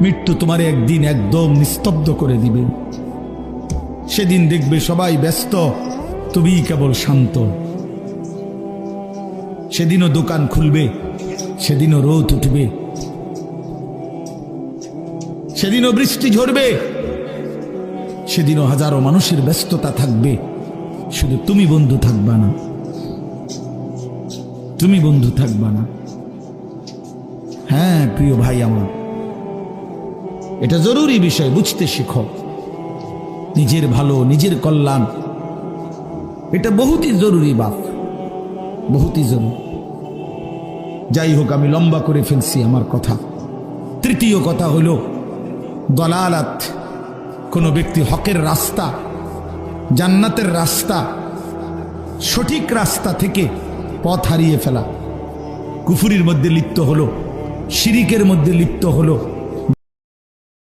মৃত্যু তোমারে একদিন একদম নিস্তব্ধ করে দিবে। সেদিন দেখবে সবাই ব্যস্ত, তুমি কেবল শান্ত। সেদিনও দোকান খুলবে, সেদিনও রোদ উঠবে, সেদিনও বৃষ্টি ঝরবে, সেদিনও হাজারো মানুষের ব্যস্ততা থাকবে, শুধু তুমি বন্ধু থাকবা না, তুমি বন্ধু থাকবা না। হ্যাঁ প্রিয় ভাই আমার, এটা জরুরি বিষয়, বুঝতে শিখো। নিজের ভালো, নিজের কল্যাণ, এটা বহুতই জরুরি বাপ, বহুতই জরুরি। যাই হোক, আমি লম্বা করে ফেলছি আমার কথা। তৃতীয় কথা হলো দলালাত, কোন ব্যক্তি হকের রাস্তা, জান্নাতের রাস্তা, সঠিক রাস্তা থেকে পথ হারিয়ে ফেলা, কুফরির মধ্যে লিপ্ত হলো, শিরিকের মধ্যে লিপ্ত হলো,